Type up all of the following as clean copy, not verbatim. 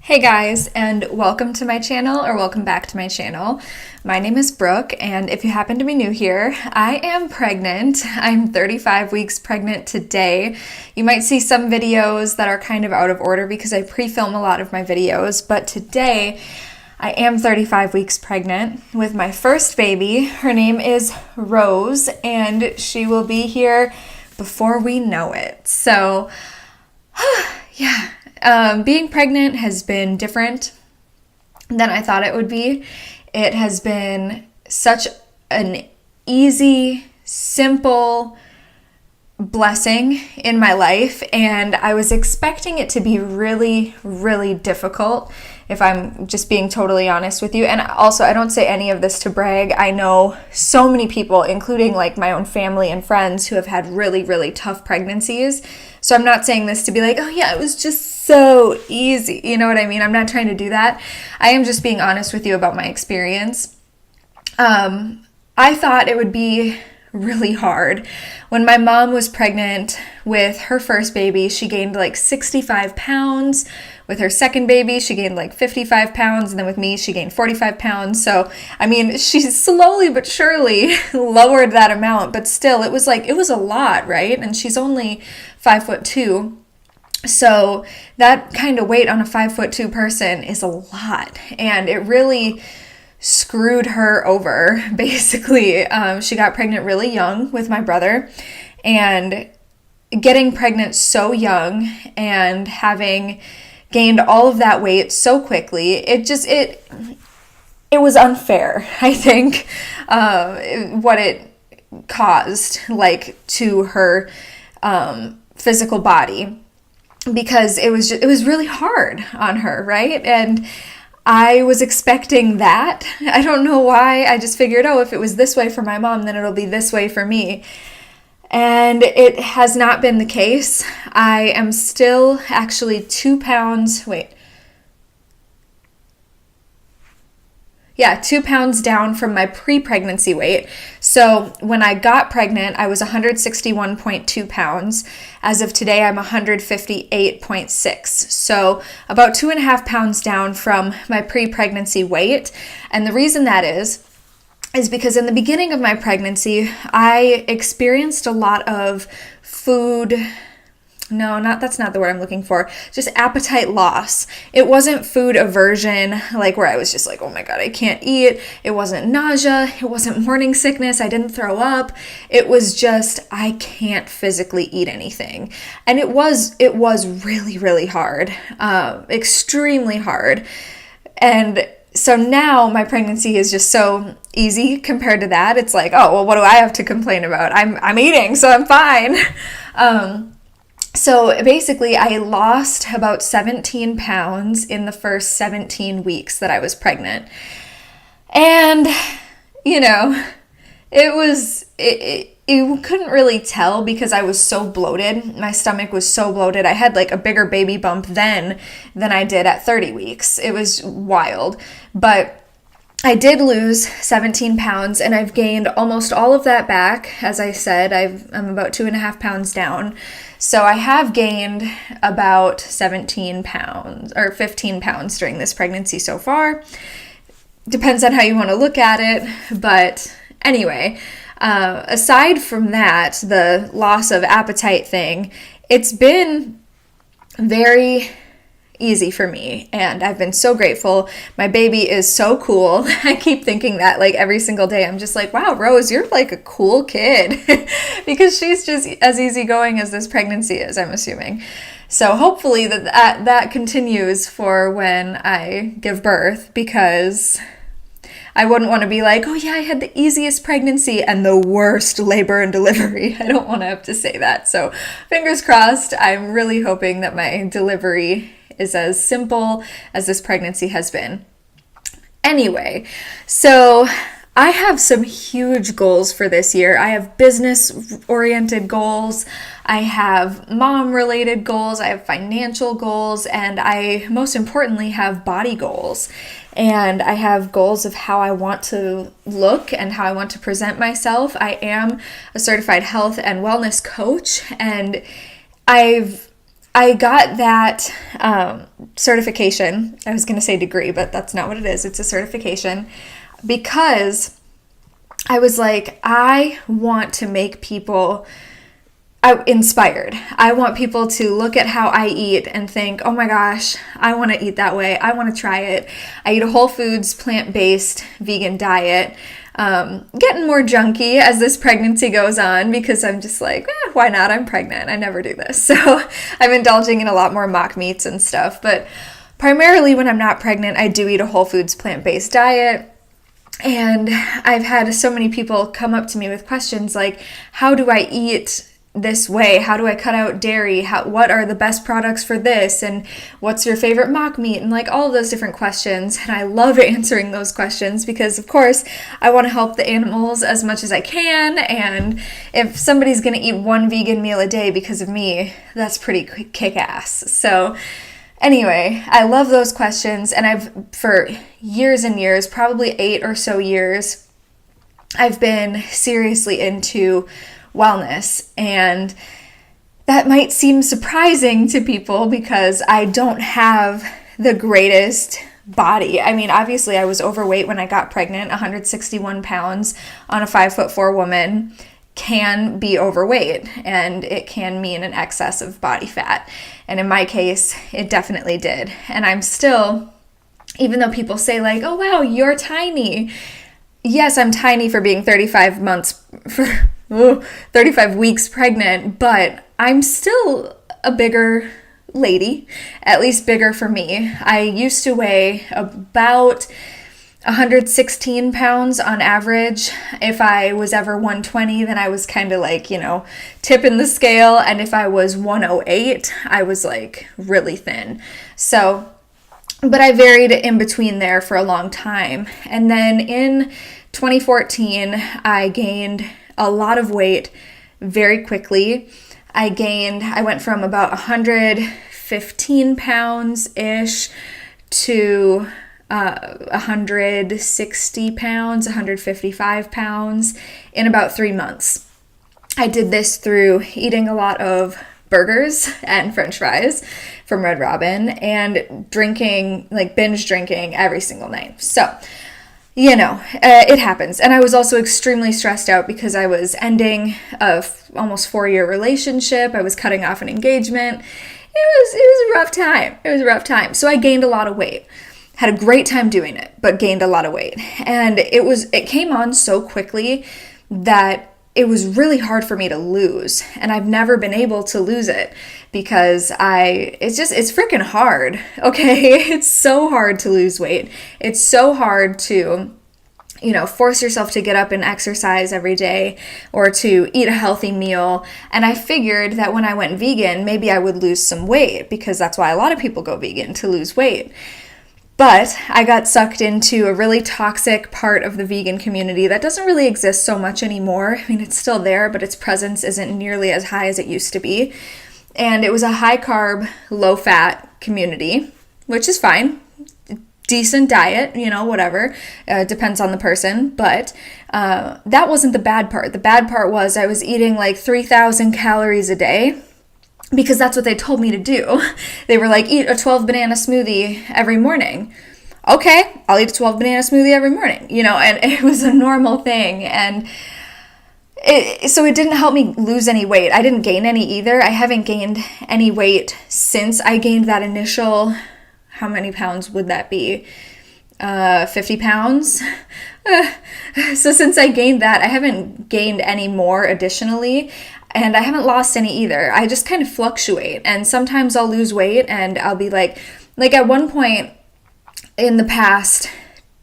Hey guys, and welcome to my channel, or welcome back to my channel. My name is Brooke, and if you happen to be new here, I am pregnant. I'm 35 weeks pregnant today. You might see some videos that are kind of out of order because I pre-film a lot of my videos, but today I am 35 weeks pregnant with my first baby. Her name is Rose, and she will be here before we know it. So, yeah. Being pregnant has been different than I thought it would be. It has been such an easy, simple blessing in my life, and I was expecting it to be really, really difficult, if I'm just being totally honest with you. And also, I don't say any of this to brag. I know so many people, including like my own family and friends, who have had really, really tough pregnancies. So I'm not saying this to be like, oh yeah, it was just so easy. You know what I mean? I'm not trying to do that. I am just being honest with you about my experience. I thought it would be really hard. When my mom was pregnant with her first baby, she gained like 65 pounds. With her second baby, she gained like 55 pounds. And then with me, she gained 45 pounds. So, I mean, she slowly but surely lowered that amount. But still, it was a lot, right? And she's only 5'2". So that kind of weight on a 5'2" person is a lot. And it really screwed her over, basically. She got pregnant really young with my brother, and getting pregnant so young and having gained all of that weight so quickly, it was unfair, I think, what it caused, like, to her physical body, because it was really hard on her, right? And I was expecting that. I don't know why. I just figured, if it was this way for my mom, then it'll be this way for me. And it has not been the case. I am still actually 2 pounds down from my pre-pregnancy weight. So when I got pregnant, I was 161.2 pounds. As of today, I'm 158.6. So about 2.5 pounds down from my pre-pregnancy weight. And the reason that is because in the beginning of my pregnancy, I experienced a lot of that's not the word I'm looking for. Just appetite loss. It wasn't food aversion, like where I was just like, oh my God, I can't eat. It wasn't nausea. It wasn't morning sickness. I didn't throw up. It was just, I can't physically eat anything. And it was really, really hard, extremely hard. And so now my pregnancy is just so easy compared to that. It's like, oh, well, what do I have to complain about? I'm eating, so I'm fine. So basically, I lost about 17 pounds in the first 17 weeks that I was pregnant. And, you couldn't really tell because I was so bloated. My stomach was so bloated. I had like a bigger baby bump then than I did at 30 weeks. It was wild. But I did lose 17 pounds, and I've gained almost all of that back. As I said, I'm about 2.5 pounds down. So I have gained about 17 pounds or 15 pounds during this pregnancy so far. Depends on how you want to look at it. But anyway, aside from that, the loss of appetite thing, it's been very easy for me, and I've been so grateful. My baby is so cool. I keep thinking that like every single day. I'm just like, wow, Rose, you're like a cool kid because she's just as easygoing as this pregnancy is, I'm assuming. So hopefully that continues for when I give birth, because I wouldn't want to be like, oh yeah, I had the easiest pregnancy and the worst labor and delivery. I don't want to have to say that. So fingers crossed. I'm really hoping that my delivery is as simple as this pregnancy has been. Anyway, so I have some huge goals for this year. I have business-oriented goals. I have mom-related goals. I have financial goals. And I, most importantly, have body goals. And I have goals of how I want to look and how I want to present myself. I am a certified health and wellness coach, and I've I got that certification. I was going to say degree, but that's not what it is. It's a certification because I was like, I want to make people inspired. I want people to look at how I eat and think, oh my gosh, I want to eat that way. I want to try it. I eat a whole foods, plant-based, vegan diet. Getting more junky as this pregnancy goes on because I'm just like, why not? I'm pregnant. I never do this. So I'm indulging in a lot more mock meats and stuff. But primarily when I'm not pregnant, I do eat a whole foods, plant-based diet. And I've had so many people come up to me with questions like, how do I eat this way? How do I cut out dairy? What are the best products for this? And what's your favorite mock meat? And like all of those different questions. And I love answering those questions because of course I want to help the animals as much as I can. And if somebody's going to eat one vegan meal a day because of me, that's pretty kick-ass. So anyway, I love those questions. And I've, for years and years, probably 8 or so years, I've been seriously into wellness, and that might seem surprising to people because I don't have the greatest body. I mean, obviously I was overweight when I got pregnant. 161 pounds on a 5'4" woman can be overweight, and it can mean an excess of body fat. And in my case, it definitely did. And I'm still, even though people say like, oh wow, you're tiny. Yes, I'm tiny for being 35 weeks pregnant, but I'm still a bigger lady, at least bigger for me. I used to weigh about 116 pounds on average. If I was ever 120, then I was kind of like, tipping the scale. And if I was 108, I was like really thin. So, but I varied in between there for a long time. And then in 2014, I gained a lot of weight very quickly. I went from about 115 pounds-ish to 160 pounds, 155 pounds in about 3 months. I did this through eating a lot of burgers and french fries from Red Robin and drinking, like binge drinking every single night. So, it happens. And I was also extremely stressed out because I was ending a almost 4-year relationship. I was cutting off an engagement. It was a rough time. It was a rough time. So I gained a lot of weight. Had a great time doing it, but gained a lot of weight. And it came on so quickly that it was really hard for me to lose. And I've never been able to lose it because it's freaking hard. Okay. It's so hard to lose weight. It's so hard to, force yourself to get up and exercise every day or to eat a healthy meal. And I figured that when I went vegan, maybe I would lose some weight because that's why a lot of people go vegan, to lose weight. But I got sucked into a really toxic part of the vegan community that doesn't really exist so much anymore. I mean, it's still there, but its presence isn't nearly as high as it used to be. And it was a high-carb, low-fat community, which is fine. Decent diet, whatever. Depends on the person. But that wasn't the bad part. The bad part was I was eating like 3,000 calories a day, because that's what they told me to do. They were like, eat a 12 banana smoothie every morning. Okay, I'll eat a 12 banana smoothie every morning, and it was a normal thing. And so it didn't help me lose any weight. I didn't gain any either. I haven't gained any weight since I gained that initial, how many pounds would that be? 50 pounds. So since I gained that, I haven't gained any more additionally. And I haven't lost any either. I just kind of fluctuate. And sometimes I'll lose weight and I'll be like at one point in the past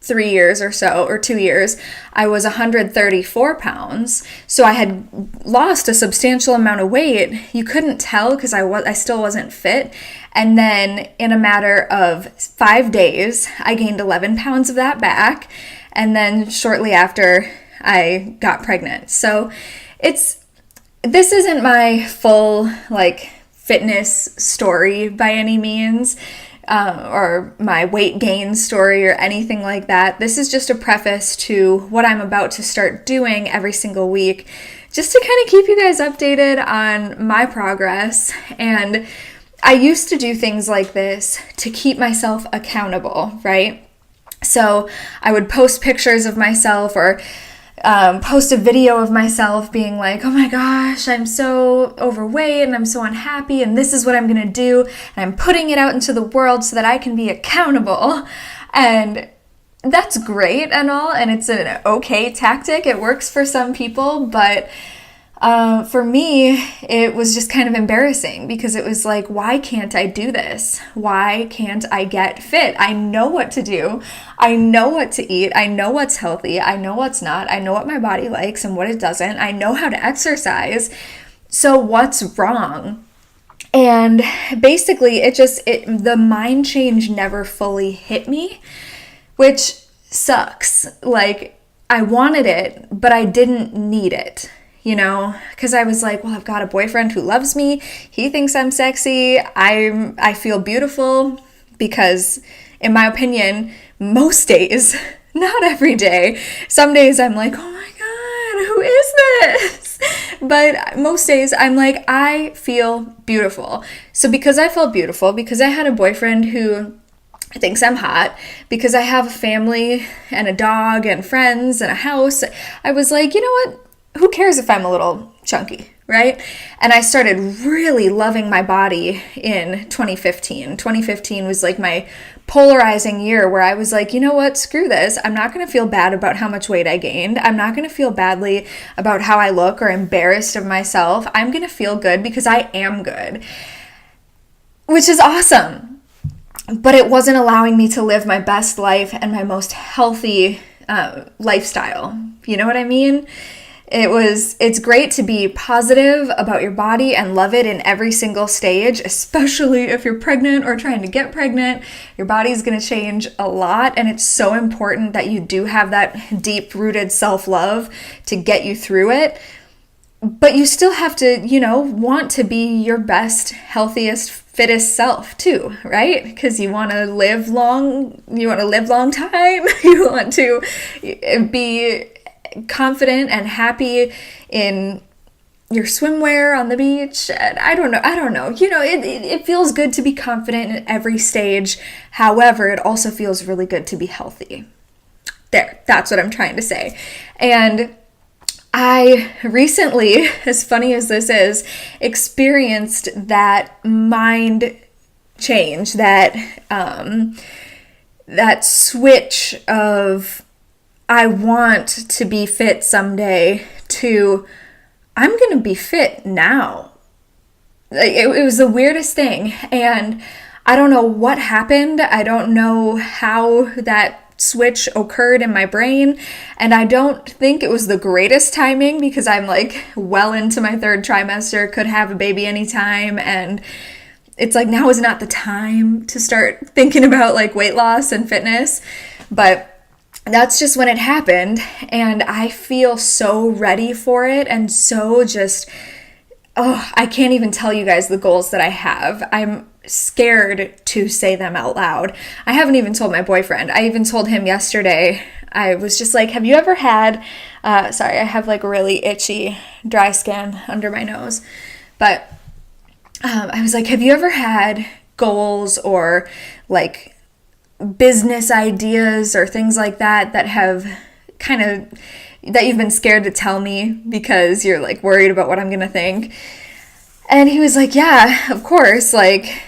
3 years or so, or 2 years, I was 134 pounds. So I had lost a substantial amount of weight. You couldn't tell because I still wasn't fit. And then in a matter of 5 days, I gained 11 pounds of that back. And then shortly after, I got pregnant. So this isn't my full fitness story by any means, or my weight gain story or anything like that. This is just a preface to what I'm about to start doing every single week, just to kind of keep you guys updated on my progress. And I used to do things like this to keep myself accountable, right? So I would post pictures of myself or post a video of myself being like, oh my gosh, I'm so overweight and I'm so unhappy and this is what I'm going to do. And I'm putting it out into the world so that I can be accountable. And that's great and all. And it's an okay tactic. It works for some people. But for me, it was just kind of embarrassing because it was like, why can't I do this? Why can't I get fit? I know what to do. I know what to eat. I know what's healthy. I know what's not. I know what my body likes and what it doesn't. I know how to exercise. So what's wrong? And basically, the mind change never fully hit me, which sucks. Like, I wanted it, but I didn't need it. Because I was like, well, I've got a boyfriend who loves me. He thinks I'm sexy. I feel beautiful because, in my opinion, most days, not every day, some days I'm like, oh my God, who is this? But most days I'm like, I feel beautiful. So because I felt beautiful, because I had a boyfriend who thinks I'm hot, because I have a family and a dog and friends and a house, I was like, you know what? Who cares if I'm a little chunky, right? And I started really loving my body in 2015. 2015 was like my polarizing year where I was like, you know what? Screw this. I'm not going to feel bad about how much weight I gained. I'm not going to feel badly about how I look or embarrassed of myself. I'm going to feel good because I am good, which is awesome. But it wasn't allowing me to live my best life and my most healthy lifestyle. You know what I mean? It's great to be positive about your body and love it in every single stage, especially if you're pregnant or trying to get pregnant. Your body's going to change a lot, and it's so important that you do have that deep-rooted self-love to get you through it. But you still have to, want to be your best, healthiest, fittest self too, right? Because you want to live long time. You want to be confident and happy in your swimwear on the beach. I don't know. It feels good to be confident in every stage. However, it also feels really good to be healthy. That's what I'm trying to say. And I recently, as funny as this is, experienced that mind change, that switch of I want to be fit someday to I'm going to be fit now. Like, it was the weirdest thing. And I don't know what happened. I don't know how that switch occurred in my brain. And I don't think it was the greatest timing because I'm like well into my third trimester, could have a baby anytime. And it's like now is not the time to start thinking about like weight loss and fitness. But that's just when it happened, and I feel so ready for it and so just, I can't even tell you guys the goals that I have. I'm scared to say them out loud. I haven't even told my boyfriend. I even told him yesterday. I was just like, have you ever had, sorry, I have like really itchy dry skin under my nose, but I was like, have you ever had goals or like business ideas or things like that have kind of, that you've been scared to tell me because you're like worried about what I'm going to think? And he was like, yeah, of course. Like,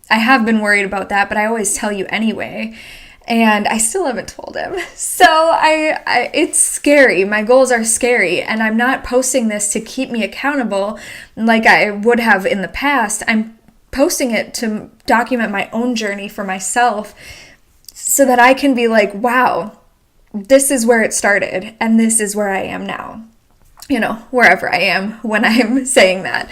I have been worried about that, but I always tell you anyway. And I still haven't told him. So it's scary. My goals are scary, and I'm not posting this to keep me accountable like I would have in the past. I'm posting it to document my own journey for myself, so that I can be like, wow, this is where it started and this is where I am now, wherever I am when I'm saying that.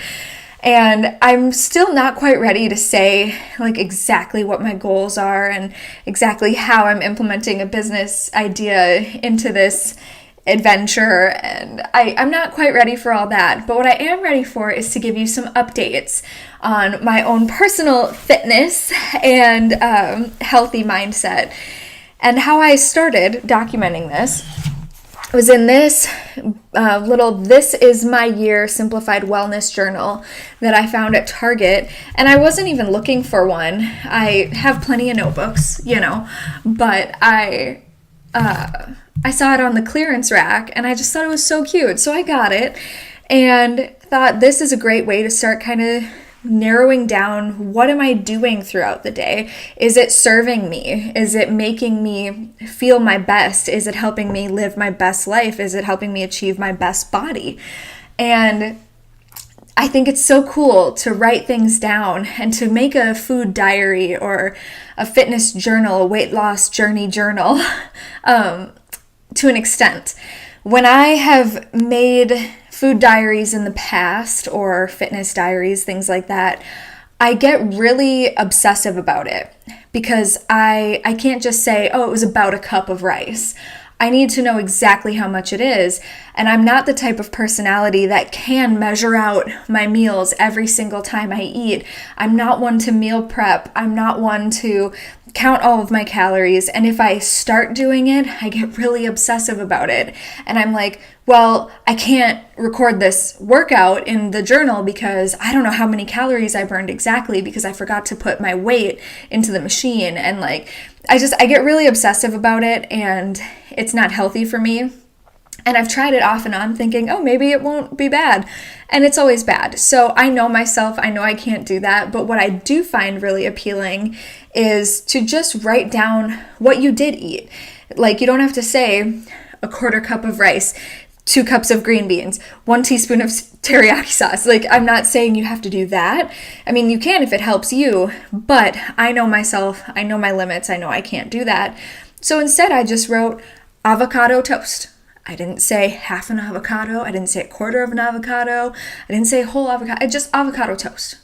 And I'm still not quite ready to say like exactly what my goals are and exactly how I'm implementing a business idea into this adventure, and I'm not quite ready for all that. But what I am ready for is to give you some updates on my own personal fitness and healthy mindset and how I started documenting this. was in this little This Is My Year Simplified Wellness Journal that I found at Target. And I wasn't even looking for one. I have plenty of notebooks, but I saw it on the clearance rack and I just thought it was so cute. So I got it and thought this is a great way to start kind of narrowing down, what am I doing throughout the day? Is it serving me? Is it making me feel my best? Is it helping me live my best life? Is it helping me achieve my best body? And I think it's so cool to write things down and to make a food diary or a fitness journal, a weight loss journey journal, to an extent. When I have made food diaries in the past or fitness diaries, things like that, I get really obsessive about it because I can't just say, oh, it was about a cup of rice. I need to know exactly how much it is. And I'm not the type of personality that can measure out my meals every single time I eat. I'm not one to meal prep. I'm not one to count all of my calories. And if I start doing it, I get really obsessive about it. And I'm like, well, I can't record this workout in the journal because I don't know how many calories I burned exactly because I forgot to put my weight into the machine. And like, I get really obsessive about it and it's not healthy for me. And I've tried it off and on thinking, oh, maybe it won't be bad. And it's always bad. So I know myself, I know I can't do that. But what I do find really appealing is to just write down what you did eat. Like, you don't have to say a quarter cup of rice, 2 cups of green beans, 1 teaspoon of teriyaki sauce. Like, I'm not saying you have to do that. I mean, you can if it helps you, but I know myself, I know my limits, I know I can't do that. So instead, I just wrote avocado toast. I didn't say half an avocado. I didn't say a quarter of an avocado. I didn't say whole avocado. Just avocado toast,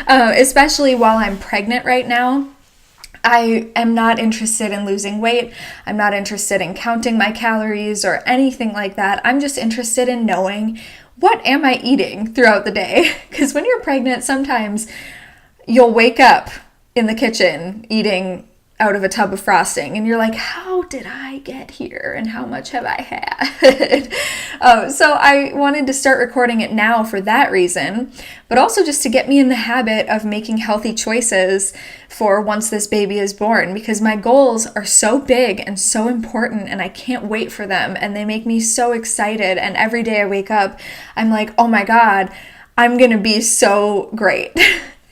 especially while I'm pregnant right now. I am not interested in losing weight. I'm not interested in counting my calories or anything like that. I'm just interested in knowing, what am I eating throughout the day? Because when you're pregnant, sometimes you'll wake up in the kitchen eating out of a tub of frosting and you're like, how did I get here and how much have I had? So I wanted to start recording it now for that reason, but also just to get me in the habit of making healthy choices for once this baby is born, because my goals are so big and so important and I can't wait for them and they make me so excited. And every day I wake up, I'm like, oh my God, I'm gonna be so great.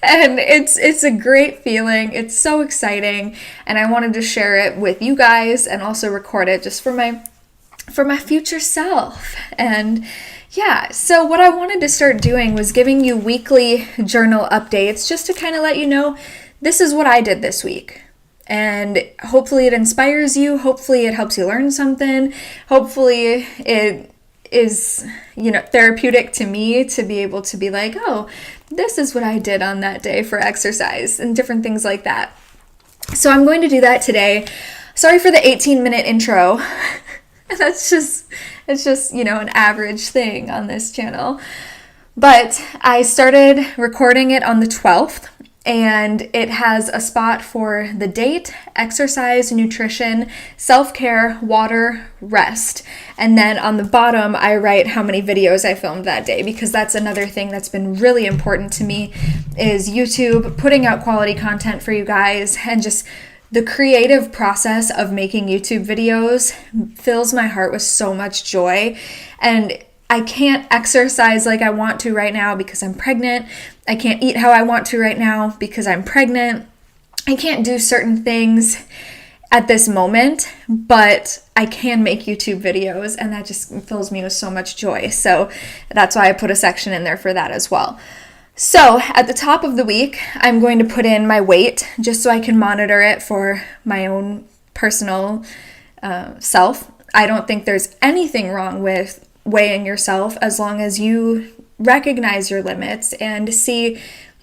And it's a great feeling. It's so exciting. And I wanted to share it with you guys and also record it just for my future self. And yeah, so what I wanted to start doing was giving you weekly journal updates just to kind of let you know, this is what I did this week. And hopefully it inspires you. Hopefully it helps you learn something. Hopefully it is, therapeutic to me to be able to be like, oh, this is what I did on that day for exercise and different things like that. So I'm going to do that today. Sorry for the 18-minute intro. It's just, an average thing on this channel. But I started recording it on the 12th. And it has a spot for the date, exercise, nutrition, self-care, water, rest. And then on the bottom, I write how many videos I filmed that day, because that's another thing that's been really important to me is YouTube, putting out quality content for you guys, and just the creative process of making YouTube videos fills my heart with so much joy. And I can't exercise like I want to right now because I'm pregnant. I can't eat how I want to right now because I'm pregnant. I can't do certain things at this moment, but I can make YouTube videos, and that just fills me with so much joy. So that's why I put a section in there for that as well. So at the top of the week, I'm going to put in my weight just so I can monitor it for my own personal self. I don't think there's anything wrong with weighing yourself as long as you recognize your limits and see,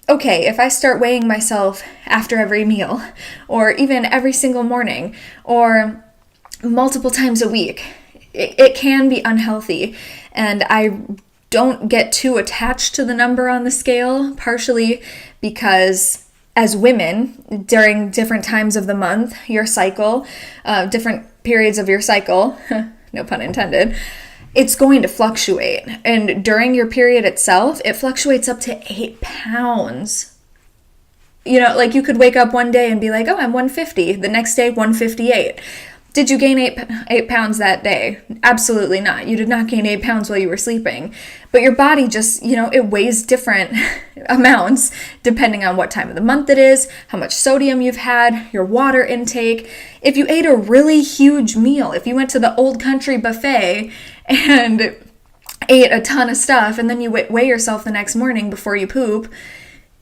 okay, if I start weighing myself after every meal or even every single morning or multiple times a week, it can be unhealthy. And I don't get too attached to the number on the scale, partially because as women, during different times of the month, your cycle, different periods of your cycle, no pun intended, it's going to fluctuate. And during your period itself, it fluctuates up to 8 pounds. You know, like you could wake up one day and be like, oh, I'm 150. The next day, 158. Did you gain 8 pounds that day? Absolutely not. You did not gain 8 pounds while you were sleeping. But your body just, it weighs different amounts depending on what time of the month it is, how much sodium you've had, your water intake. If you ate a really huge meal, if you went to the Old Country buffet and ate a ton of stuff and then you weigh yourself the next morning before you poop,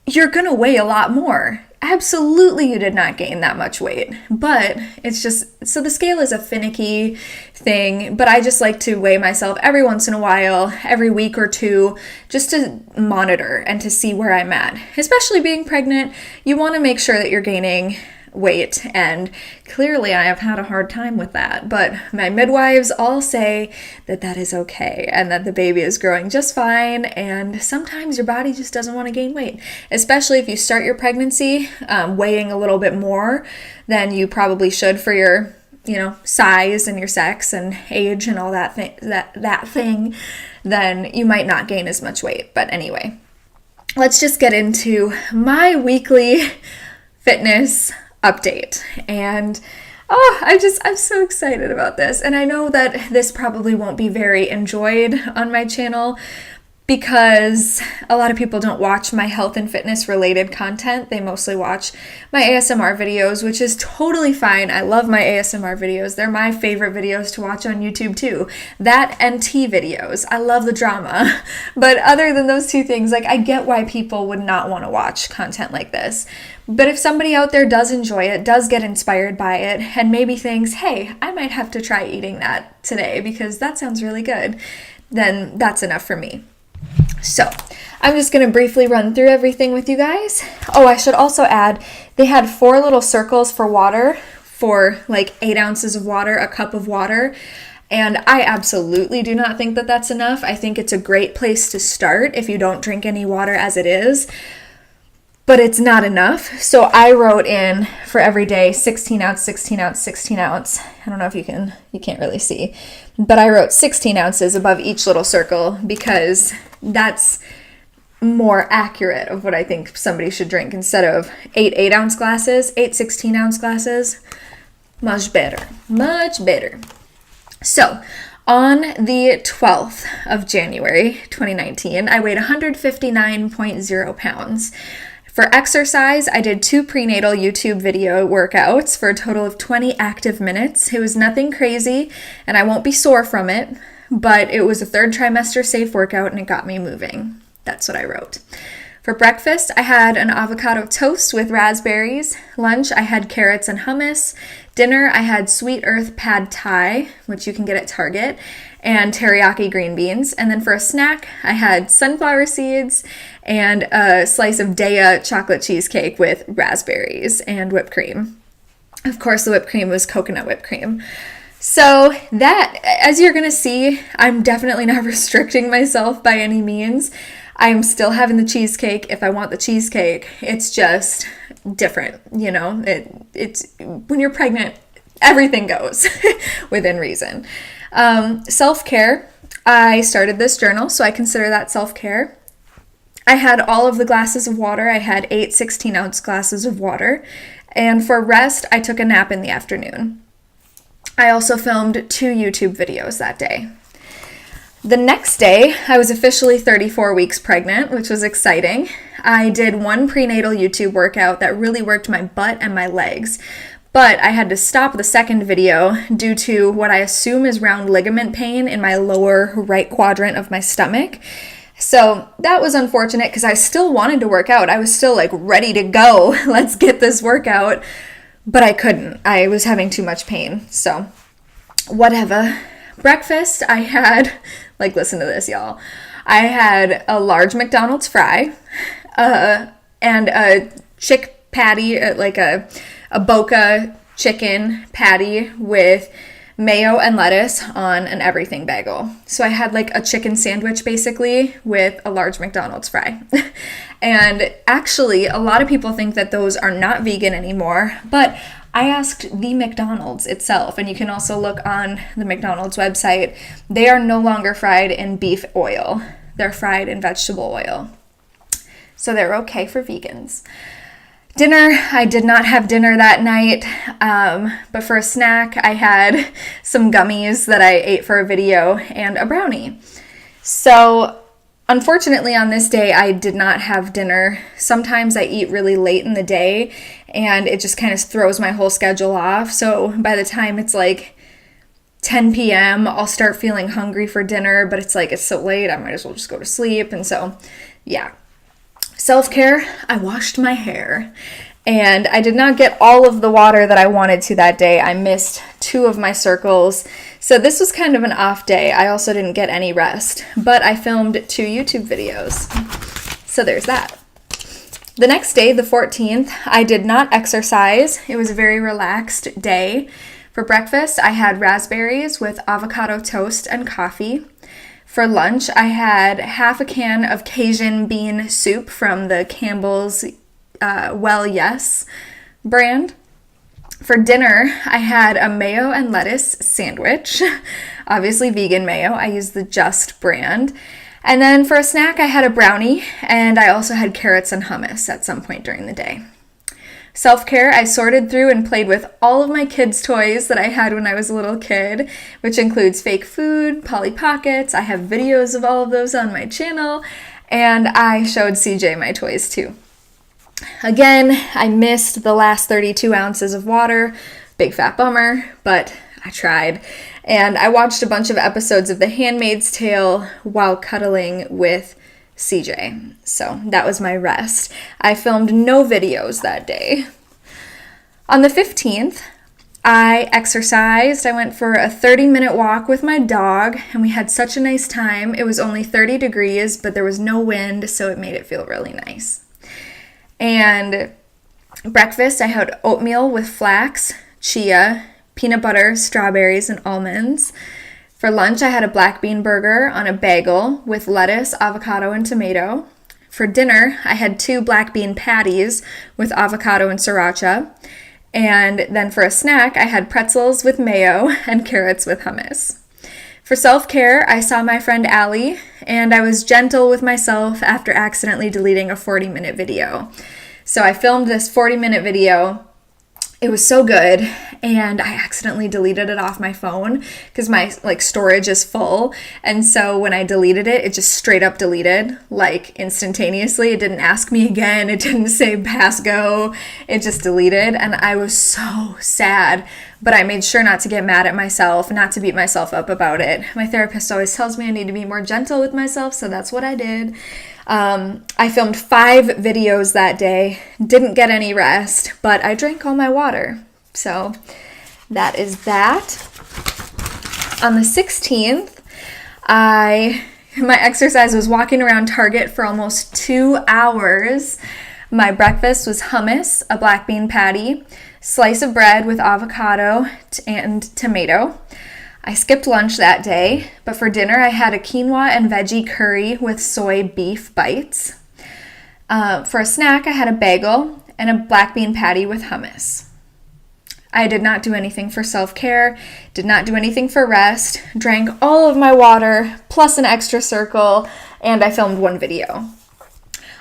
you're going to weigh a lot more. Absolutely, you did not gain that much weight, but it's just, so the scale is a finicky thing, but I just like to weigh myself every once in a while, every week or two, just to monitor and to see where I'm at. Especially being pregnant, you want to make sure that you're gaining weight, and clearly I have had a hard time with that, but my midwives all say that that is okay and that the baby is growing just fine, and sometimes your body just doesn't want to gain weight, especially if you start your pregnancy weighing a little bit more than you probably should for your size and your sex and age and all that thing, then you might not gain as much weight. But anyway, let's just get into my weekly fitness update. And I'm so excited about this. And I know that this probably won't be very enjoyed on my channel because a lot of people don't watch my health and fitness related content. They mostly watch my ASMR videos, which is totally fine. I love my ASMR videos. They're my favorite videos to watch on YouTube too. That and tea videos. I love the drama. But other than those two things, I get why people would not want to watch content like this. But if somebody out there does enjoy it, does get inspired by it, and maybe thinks, hey, I might have to try eating that today because that sounds really good, then that's enough for me. So I'm just going to briefly run through everything with you guys. Oh, I should also add, they had 4 little circles for water, for 8 ounces of water, a cup of water. And I absolutely do not think that that's enough. I think it's a great place to start if you don't drink any water as it is. But it's not enough. So I wrote in for every day 16 ounce, 16 ounce, 16 ounce. I don't know if you can't really see, but I wrote 16 ounces above each little circle because that's more accurate of what I think somebody should drink instead of 8 8-ounce glasses, 8 16-ounce glasses. Much better, much better. So on the 12th of January, 2019, I weighed 159.0 pounds. For exercise, I did 2 prenatal YouTube video workouts for a total of 20 active minutes. It was nothing crazy, and I won't be sore from it, but it was a 3rd trimester safe workout, and it got me moving. That's what I wrote. For breakfast, I had an avocado toast with raspberries. Lunch, I had carrots and hummus. Dinner, I had Sweet Earth Pad Thai, which you can get at Target, and teriyaki green beans. And then for a snack, I had sunflower seeds and a slice of Daya chocolate cheesecake with raspberries and whipped cream. Of course, the whipped cream was coconut whipped cream. So that, as you're going to see, I'm definitely not restricting myself by any means. I'm still having the cheesecake if I want the cheesecake. It's just different, it's when you're pregnant, everything goes within reason. Self-care, I started this journal, so I consider that self-care. I had all of the glasses of water. I had 8 16-ounce glasses of water. And for rest, I took a nap in the afternoon. I also filmed 2 YouTube videos that day. The next day, I was officially 34 weeks pregnant, which was exciting. I did 1 prenatal YouTube workout that really worked my butt and my legs, but I had to stop the second video due to what I assume is round ligament pain in my lower right quadrant of my stomach. So that was unfortunate because I still wanted to work out. I was still ready to go. Let's get this workout. But I couldn't. I was having too much pain. So whatever. Breakfast, I had, listen to this, y'all. I had a large McDonald's fry and a chick patty, a Boca chicken patty with mayo and lettuce on an everything bagel. So I had a chicken sandwich basically with a large McDonald's fry. And actually, a lot of people think that those are not vegan anymore, but I asked the McDonald's itself, and you can also look on the McDonald's website. They are no longer fried in beef oil. They're fried in vegetable oil. So they're okay for vegans. Dinner, I did not have dinner that night, but for a snack, I had some gummies that I ate for a video and a brownie. So unfortunately, on this day, I did not have dinner. Sometimes I eat really late in the day, and it just kind of throws my whole schedule off. So by the time it's like 10 p.m., I'll start feeling hungry for dinner, but it's like, it's so late, I might as well just go to sleep. And so, yeah. Self-care, I washed my hair, and I did not get all of the water that I wanted to that day. I missed 2 of my circles, so this was kind of an off day. I also didn't get any rest, but I filmed 2 YouTube videos, so there's that. The next day, the 14th, I did not exercise. It was a very relaxed day. For breakfast, I had raspberries with avocado toast and coffee. For lunch, I had half a can of Cajun bean soup from the Campbell's Well Yes brand. For dinner, I had a mayo and lettuce sandwich, obviously vegan mayo. I used the Just brand. And then for a snack, I had a brownie, and I also had carrots and hummus at some point during the day. Self-care, I sorted through and played with all of my kids' toys that I had when I was a little kid, which includes fake food, Polly Pockets. I have videos of all of those on my channel, and I showed CJ my toys too. Again, I missed the last 32 ounces of water. Big fat bummer, but I tried. And I watched a bunch of episodes of The Handmaid's Tale while cuddling with CJ. So that was my rest. I filmed no videos that day. On the 15th, I exercised. I went for a 30-minute walk with my dog, and we had such a nice time. It was only 30 degrees, but there was no wind, so it made it feel really nice. And breakfast, I had oatmeal with flax, chia, peanut butter, strawberries, and almonds. For lunch, I had a black bean burger on a bagel with lettuce, avocado, and tomato. For dinner, I had 2 black bean patties with avocado and sriracha. And then for a snack, I had pretzels with mayo and carrots with hummus. For self-care, I saw my friend Allie, and I was gentle with myself after accidentally deleting a 40-minute video. So I filmed this 40-minute video. It was so good, and I accidentally deleted it off my phone because my storage is full. And so when I deleted it, it just straight up deleted, instantaneously. It didn't ask me again. It didn't say pass go. It just deleted, and I was so sad. But I made sure not to get mad at myself, not to beat myself up about it. My therapist always tells me I need to be more gentle with myself, so that's what I did. I filmed 5 videos that day, didn't get any rest, but I drank all my water. So that is that. On the 16th, my exercise was walking around Target for almost 2 hours. My breakfast was hummus, a black bean patty, slice of bread with avocado and tomato. I skipped lunch that day, but for dinner I had a quinoa and veggie curry with soy beef bites. For a snack, I had a bagel and a black bean patty with hummus. I did not do anything for self-care, did not do anything for rest, drank all of my water, plus an extra circle, and I filmed 1 video.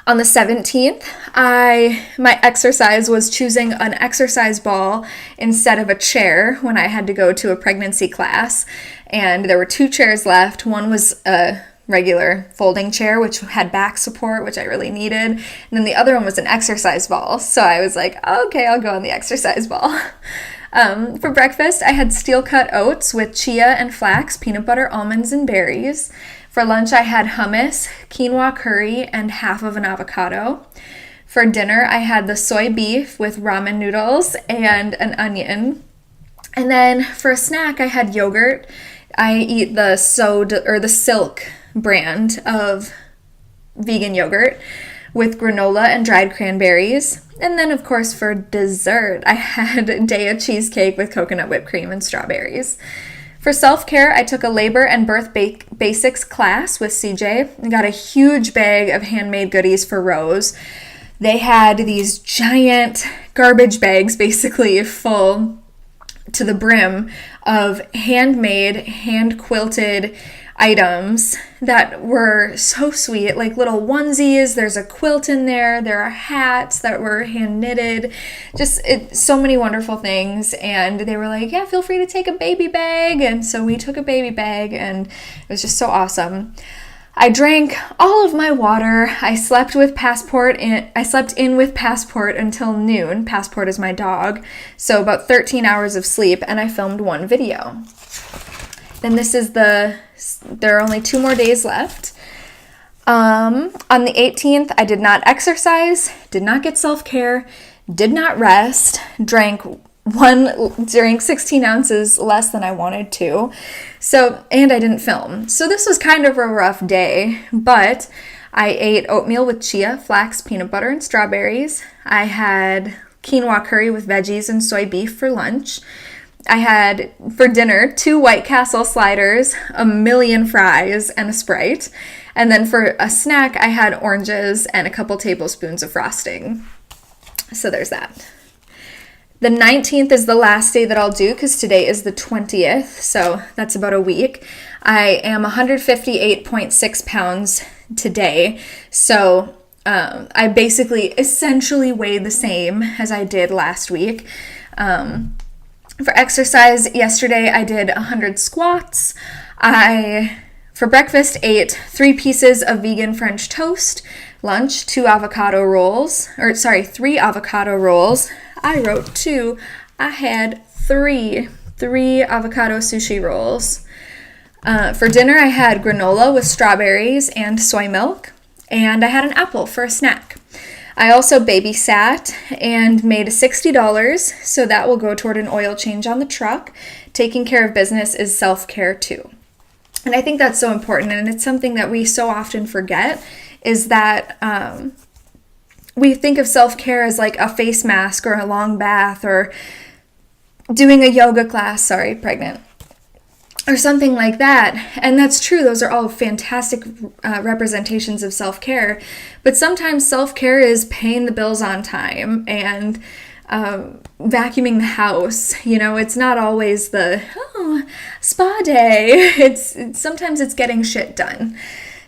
On the 17th, my exercise was choosing an exercise ball instead of a chair when I had to go to a pregnancy class. And there were 2 chairs left. One was a regular folding chair, which had back support, which I really needed. And then the other one was an exercise ball. So I was like, okay, I'll go on the exercise ball. For breakfast, I had steel-cut oats with chia and flax, peanut butter, almonds, and berries. For lunch, I had hummus, quinoa curry, and half of an avocado. For dinner, I had the soy beef with ramen noodles and an onion. And then for a snack, I had yogurt. I eat the Silk brand of vegan yogurt with granola and dried cranberries. And then, of course, for dessert, I had Daya cheesecake with coconut whipped cream and strawberries. For self-care, I took a labor and birth basics class with CJ and got a huge bag of handmade goodies for Rose. They had these giant garbage bags basically full to the brim of handmade, hand-quilted items that were so sweet, like little onesies. There's a quilt in there. There are hats that were hand knitted. So many wonderful things. And they were like, yeah, feel free to take a baby bag. And so we took a baby bag, and it was just so awesome. I drank all of my water. I slept in with Passport until noon. Passport is my dog. So about 13 hours of sleep, and I filmed one video. Then there are only 2 more days left. On the 18th, I did not exercise, did not get self-care, did not rest, drank 16 ounces less than I wanted to. And I didn't film. So this was kind of a rough day, but I ate oatmeal with chia, flax, peanut butter, and strawberries. I had quinoa curry with veggies and soy beef for lunch. I had, for dinner, 2 White Castle sliders, a million fries, and a Sprite. And then for a snack, I had oranges and a couple tablespoons of frosting. So there's that. The 19th is the last day that I'll do, because today is the 20th, so that's about a week. I am 158.6 pounds today, so I basically essentially weigh the same as I did last week. For exercise, yesterday I did 100 squats. For breakfast, ate 3 pieces of vegan French toast. Lunch, 3 avocado rolls. I wrote 2. I had 3 avocado sushi rolls. For dinner, I had granola with strawberries and soy milk. And I had an apple for a snack. I also babysat and made $60, so that will go toward an oil change on the truck. Taking care of business is self-care too. And I think that's so important, and it's something that we so often forget, is that we think of self-care as like a face mask or a long bath or doing a yoga class, pregnant, or something like that. And that's true. Those are all fantastic representations of self-care. But sometimes self-care is paying the bills on time and vacuuming the house. It's not always the, spa day. Sometimes it's getting shit done.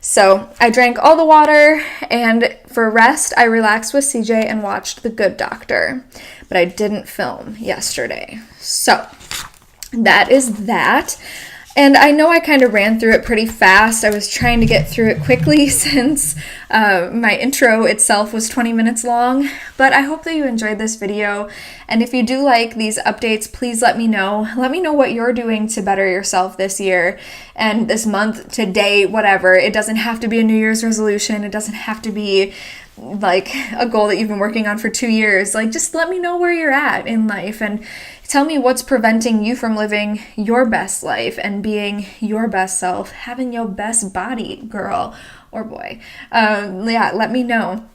So I drank all the water, and for rest, I relaxed with CJ and watched The Good Doctor. But I didn't film yesterday. So that is that. And I know I kind of ran through it pretty fast. I was trying to get through it quickly since my intro itself was 20 minutes long. But I hope that you enjoyed this video. And if you do like these updates, please let me know. Let me know what you're doing to better yourself this year and this month, today, whatever. It doesn't have to be a New Year's resolution. It doesn't have to be like a goal that you've been working on for 2 years. Just let me know where you're at in life and tell me what's preventing you from living your best life and being your best self, having your best body, girl or boy. Let me know.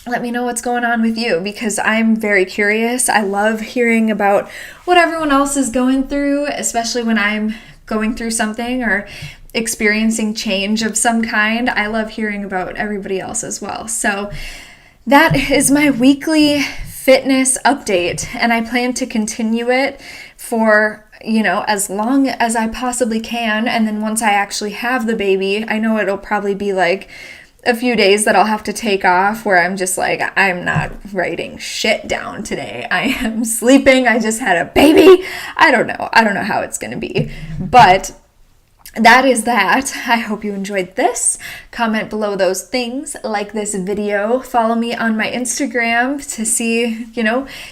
Let me know what's going on with you, because I'm very curious. I love hearing about what everyone else is going through, especially when I'm going through something or experiencing change of some kind. I love hearing about everybody else as well. So that is my weekly fitness update, and I plan to continue it for as long as I possibly can. And then once I actually have the baby, I know it'll probably be like a few days that I'll have to take off where I'm just like, I'm not writing shit down today. I am sleeping. I just had a baby. I don't know how it's going to be, but that is that. I hope you enjoyed this. Comment below those things, like this video, follow me on my Instagram to see,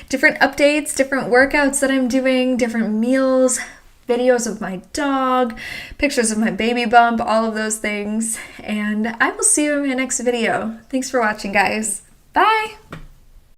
different updates, different workouts that I'm doing, different meals, videos of my dog, pictures of my baby bump, all of those things. And I will see you in my next video. Thanks for watching, guys. Bye.